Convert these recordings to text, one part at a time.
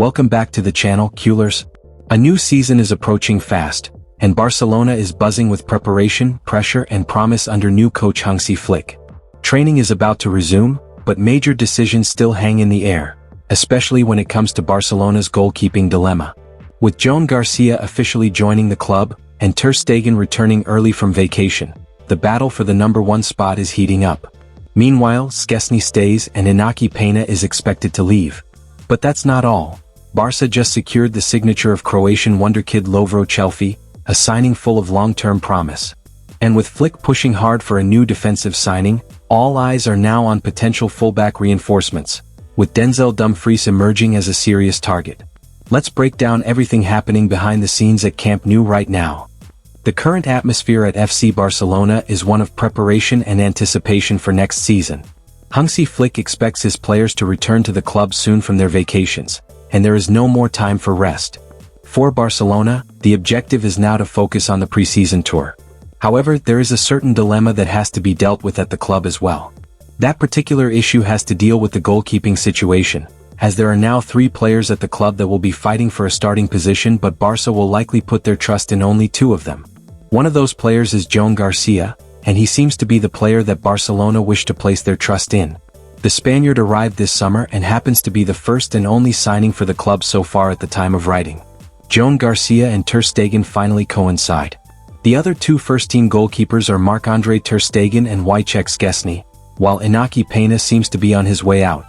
Welcome back to the channel, Coolers. A new season is approaching fast, and Barcelona is buzzing with preparation, pressure and promise under new coach Hansi Flick. Training is about to resume, but major decisions still hang in the air, especially when it comes to Barcelona's goalkeeping dilemma. With Joan Garcia officially joining the club, and Ter Stegen returning early from vacation, the battle for the #1 spot is heating up. Meanwhile, Szczęsny stays and Iñaki Peña is expected to leave. But that's not all. Barça just secured the signature of Croatian wonderkid Lovro Čelfi, a signing full of long-term promise. And with Flick pushing hard for a new defensive signing, all eyes are now on potential fullback reinforcements, with Denzel Dumfries emerging as a serious target. Let's break down everything happening behind the scenes at Camp Nou right now. The current atmosphere at FC Barcelona is one of preparation and anticipation for next season. Hansi Flick expects his players to return to the club soon from their vacations, and there is no more time for rest. For Barcelona, the objective is now to focus on the preseason tour. However, there is a certain dilemma that has to be dealt with at the club as well. That particular issue has to deal with the goalkeeping situation, as there are now 3 players at the club that will be fighting for a starting position, but Barça will likely put their trust in only 2 of them. One of those players is Joan Garcia, and he seems to be the player that Barcelona wish to place their trust in. The Spaniard arrived this summer and happens to be the first and only signing for the club so far at the time of writing. Joan Garcia and Ter Stegen finally coincide. The other 2 first-team goalkeepers are Marc-Andre Ter Stegen and Wojciech Szczęsny, while Iñaki Peña seems to be on his way out.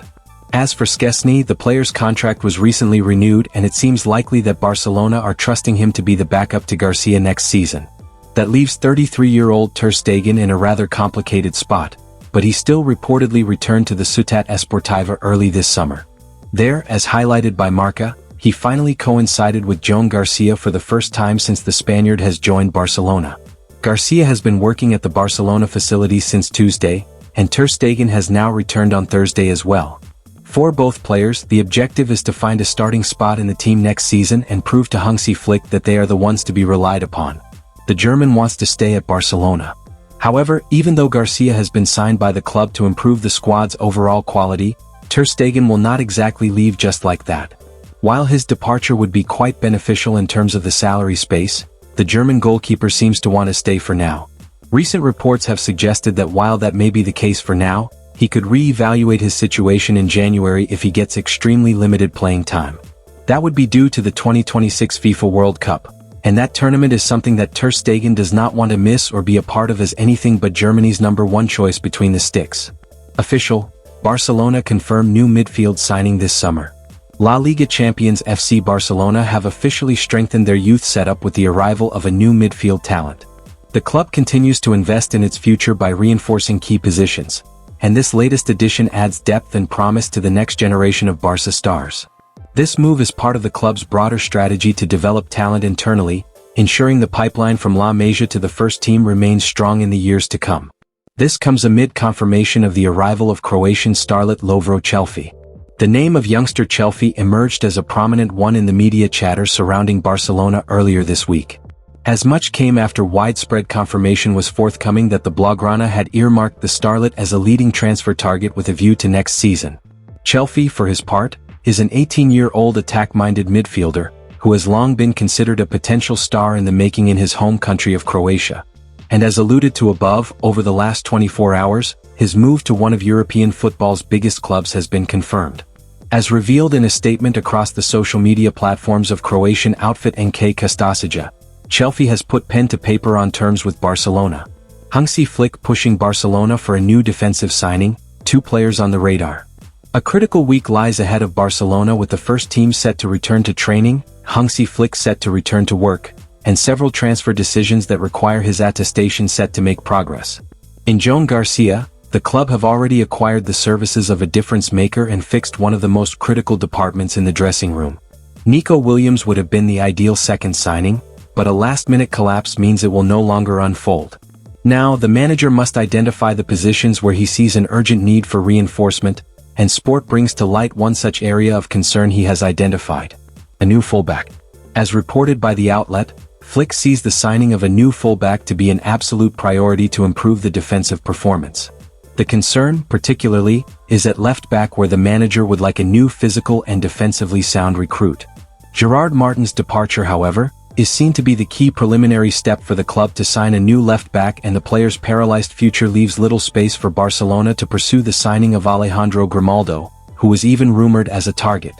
As for Szczęsny, the player's contract was recently renewed and it seems likely that Barcelona are trusting him to be the backup to Garcia next season. That leaves 33-year-old Ter Stegen in a rather complicated spot, but he still reportedly returned to the Ciutat Esportiva early this summer. There, as highlighted by Marca, he finally coincided with Joan Garcia for the first time since the Spaniard has joined Barcelona. Garcia has been working at the Barcelona facility since Tuesday, and Ter Stegen has now returned on Thursday as well. For both players, the objective is to find a starting spot in the team next season and prove to Hansi Flick that they are the ones to be relied upon. The German wants to stay at Barcelona. However, even though Garcia has been signed by the club to improve the squad's overall quality, Ter Stegen will not exactly leave just like that. While his departure would be quite beneficial in terms of the salary space, the German goalkeeper seems to want to stay for now. Recent reports have suggested that while that may be the case for now, he could re-evaluate his situation in January if he gets extremely limited playing time. That would be due to the 2026 FIFA World Cup, and that tournament is something that Ter Stegen does not want to miss or be a part of as anything but Germany's #1 choice between the sticks. Official: Barcelona confirmed new midfield signing this summer. La Liga champions FC Barcelona have officially strengthened their youth setup with the arrival of a new midfield talent. The club continues to invest in its future by reinforcing key positions, and this latest addition adds depth and promise to the next generation of Barça stars. This move is part of the club's broader strategy to develop talent internally, ensuring the pipeline from La Masia to the first team remains strong in the years to come. This comes amid confirmation of the arrival of Croatian starlet Lovro Čelfi. The name of youngster Čelfi emerged as a prominent one in the media chatter surrounding Barcelona earlier this week. As much came after widespread confirmation was forthcoming that the Blaugrana had earmarked the starlet as a leading transfer target with a view to next season. Čelfi, for his part, is an 18-year-old attack-minded midfielder, who has long been considered a potential star in the making in his home country of Croatia. And as alluded to above, over the last 24 hours, his move to one of European football's biggest clubs has been confirmed. As revealed in a statement across the social media platforms of Croatian outfit NK Kostasija, Čelfi has put pen to paper on terms with Barcelona. Hansi Flick pushing Barcelona for a new defensive signing, 2 players on the radar. A critical week lies ahead of Barcelona with the first team set to return to training, Hansi Flick set to return to work, and several transfer decisions that require his attestation set to make progress. In Joan Garcia, the club have already acquired the services of a difference maker and fixed one of the most critical departments in the dressing room. Nico Williams would have been the ideal second signing, but a last-minute collapse means it will no longer unfold. Now, the manager must identify the positions where he sees an urgent need for reinforcement, and Sport brings to light one such area of concern he has identified: a new fullback. As reported by the outlet, Flick sees the signing of a new fullback to be an absolute priority to improve the defensive performance. The concern, particularly, is at left back where the manager would like a new physical and defensively sound recruit. Gerard Martin's departure, however, is seen to be the key preliminary step for the club to sign a new left back, and the player's paralyzed future leaves little space for Barcelona to pursue the signing of Alejandro Grimaldo, who was even rumored as a target.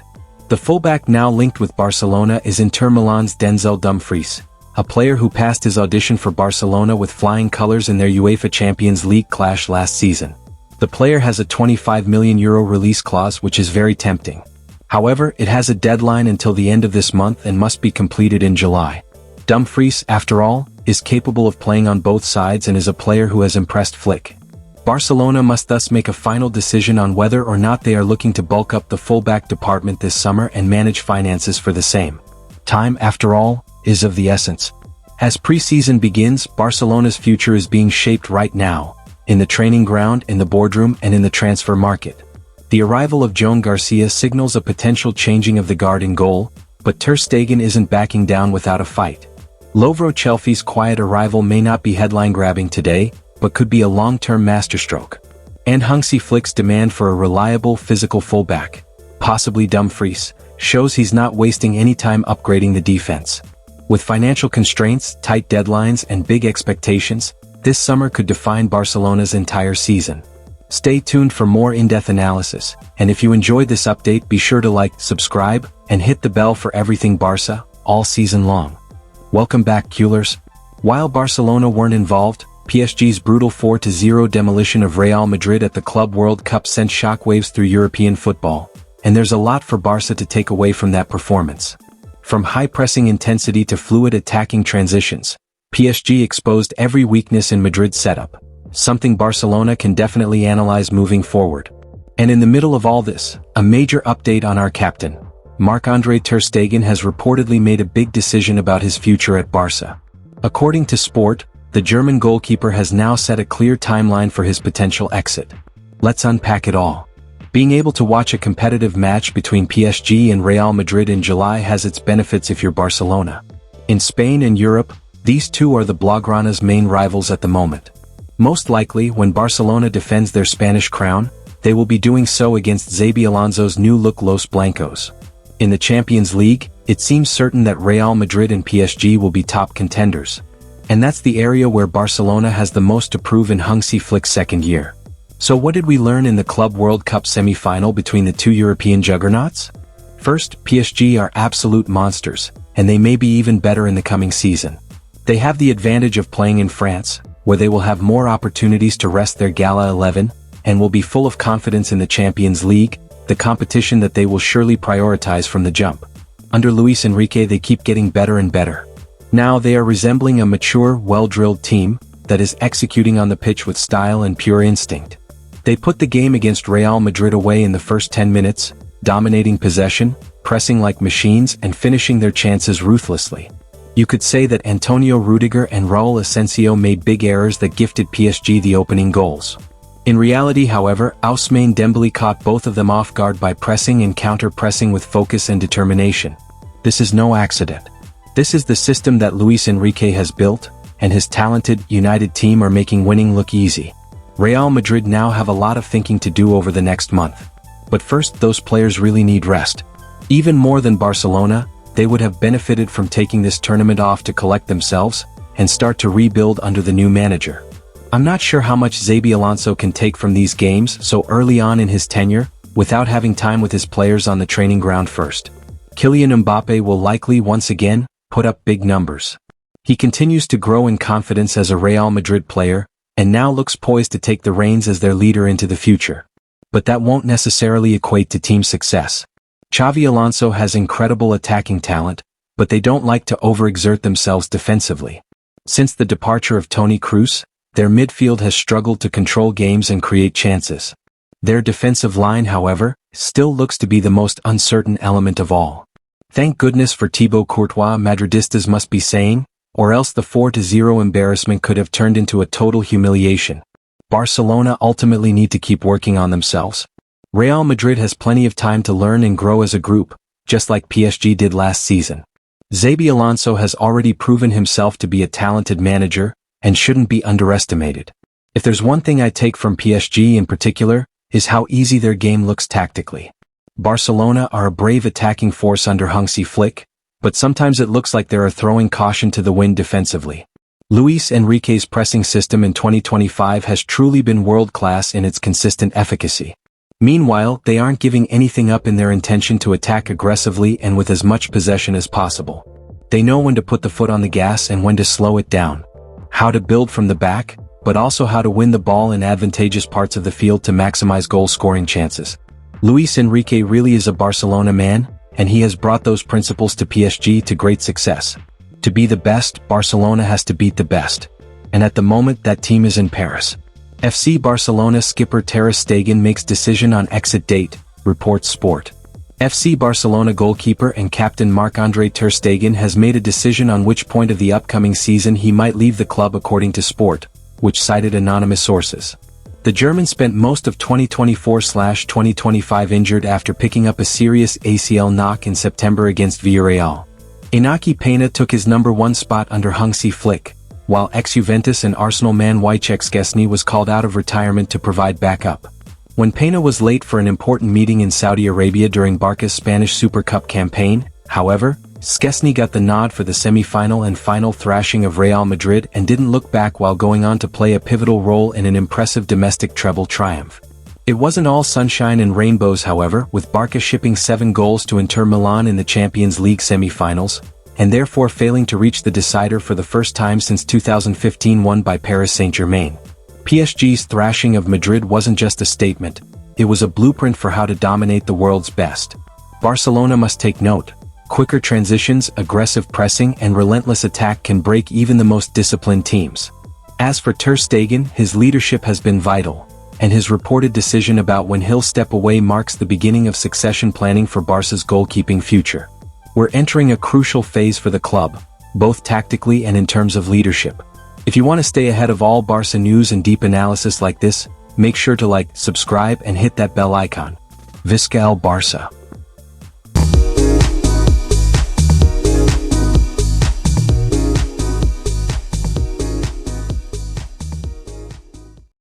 The fullback now linked with Barcelona is Inter Milan's Denzel Dumfries, a player who passed his audition for Barcelona with flying colors in their UEFA Champions League clash last season. The player has a €25 million release clause, which is very tempting. However, it has a deadline until the end of this month and must be completed in July. Dumfries, after all, is capable of playing on both sides and is a player who has impressed Flick. Barcelona must thus make a final decision on whether or not they are looking to bulk up the fullback department this summer and manage finances for the same. Time, after all, is of the essence. As preseason begins, Barcelona's future is being shaped right now, in the training ground, in the boardroom, and in the transfer market. The arrival of Joan Garcia signals a potential changing of the guard in goal, but Ter Stegen isn't backing down without a fight. Lovro Chelsea's quiet arrival may not be headline-grabbing today, but could be a long-term masterstroke. And Hansi Flick's demand for a reliable physical fullback, possibly Dumfries, shows he's not wasting any time upgrading the defense. With financial constraints, tight deadlines, and big expectations, this summer could define Barcelona's entire season. Stay tuned for more in-depth analysis, and if you enjoyed this update, be sure to like, subscribe, and hit the bell for everything Barca, all season long. Welcome back, Coolers. While Barcelona weren't involved, PSG's brutal 4-0 demolition of Real Madrid at the Club World Cup sent shockwaves through European football, and there's a lot for Barca to take away from that performance. From high-pressing intensity to fluid attacking transitions, PSG exposed every weakness in Madrid's setup, something Barcelona can definitely analyze moving forward. And in the middle of all this, a major update on our captain. Marc-Andre Ter Stegen has reportedly made a big decision about his future at Barca. According to Sport, the German goalkeeper has now set a clear timeline for his potential exit. Let's unpack it all. Being able to watch a competitive match between PSG and Real Madrid in July has its benefits if you're Barcelona. In Spain and Europe, these two are the Blaugrana's main rivals at the moment. Most likely, when Barcelona defends their Spanish crown, they will be doing so against Xabi Alonso's new-look Los Blancos. In the Champions League, it seems certain that Real Madrid and PSG will be top contenders. And that's the area where Barcelona has the most to prove in Hansi Flick's second year. So what did we learn in the Club World Cup semi-final between the two European juggernauts? First, PSG are absolute monsters, and they may be even better in the coming season. They have the advantage of playing in France, where they will have more opportunities to rest their Gala 11, and will be full of confidence in the Champions League, the competition that they will surely prioritize from the jump. Under Luis Enrique, they keep getting better and better. Now they are resembling a mature, well-drilled team that is executing on the pitch with style and pure instinct. They put the game against Real Madrid away in the first 10 minutes, dominating possession, pressing like machines, and finishing their chances ruthlessly. You could say that Antonio Rudiger and Raúl Asensio made big errors that gifted PSG the opening goals. In reality, however, Ousmane Dembélé caught both of them off guard by pressing and counter-pressing with focus and determination. This is no accident. This is the system that Luis Enrique has built, and his talented, united team are making winning look easy. Real Madrid now have a lot of thinking to do over the next month. But first, those players really need rest. Even more than Barcelona, they would have benefited from taking this tournament off to collect themselves and start to rebuild under the new manager. I'm not sure how much Xabi Alonso can take from these games so early on in his tenure, without having time with his players on the training ground first. Kylian Mbappe will likely once again put up big numbers. He continues to grow in confidence as a Real Madrid player, and now looks poised to take the reins as their leader into the future. But that won't necessarily equate to team success. Xavi Alonso has incredible attacking talent, but they don't like to overexert themselves defensively. Since the departure of Toni Kroos, their midfield has struggled to control games and create chances. Their defensive line, however, still looks to be the most uncertain element of all. Thank goodness for Thibaut Courtois, Madridistas must be saying, or else the 4-0 embarrassment could have turned into a total humiliation. Barcelona ultimately need to keep working on themselves. Real Madrid has plenty of time to learn and grow as a group, just like PSG did last season. Xabi Alonso has already proven himself to be a talented manager, and shouldn't be underestimated. If there's one thing I take from PSG in particular, is how easy their game looks tactically. Barcelona are a brave attacking force under Hansi Flick, but sometimes it looks like they are throwing caution to the wind defensively. Luis Enrique's pressing system in 2025 has truly been world-class in its consistent efficacy. Meanwhile, they aren't giving anything up in their intention to attack aggressively and with as much possession as possible. They know when to put the foot on the gas and when to slow it down. How to build from the back, but also how to win the ball in advantageous parts of the field to maximize goal-scoring chances. Luis Enrique really is a Barcelona man, and he has brought those principles to PSG to great success. To be the best, Barcelona has to beat the best. And at the moment that team is in Paris. FC Barcelona skipper Ter Stegen makes decision on exit date, reports Sport. FC Barcelona goalkeeper and captain Marc-Andre Ter Stegen has made a decision on which point of the upcoming season he might leave the club according to Sport, which cited anonymous sources. The German spent most of 2024/2025 injured after picking up a serious ACL knock in September against Villarreal. Iñaki Peña took his number 1 spot under Hansi Flick, while ex-Juventus and Arsenal man Wojciech Szczesny was called out of retirement to provide backup. When Peña was late for an important meeting in Saudi Arabia during Barca's Spanish Super Cup campaign, however, Szczesny got the nod for the semi-final and final thrashing of Real Madrid and didn't look back while going on to play a pivotal role in an impressive domestic treble triumph. It wasn't all sunshine and rainbows however, with Barca shipping 7 goals to Inter Milan in the Champions League semi-finals, and therefore failing to reach the decider for the first time since 2015 won by Paris Saint-Germain. PSG's thrashing of Madrid wasn't just a statement, it was a blueprint for how to dominate the world's best. Barcelona must take note. Quicker transitions, aggressive pressing and relentless attack can break even the most disciplined teams. As for Ter Stegen, his leadership has been vital, and his reported decision about when he'll step away marks the beginning of succession planning for Barca's goalkeeping future. We're entering a crucial phase for the club, both tactically and in terms of leadership. If you want to stay ahead of all Barca news and deep analysis like this, make sure to like, subscribe and hit that bell icon. Visca el Barça.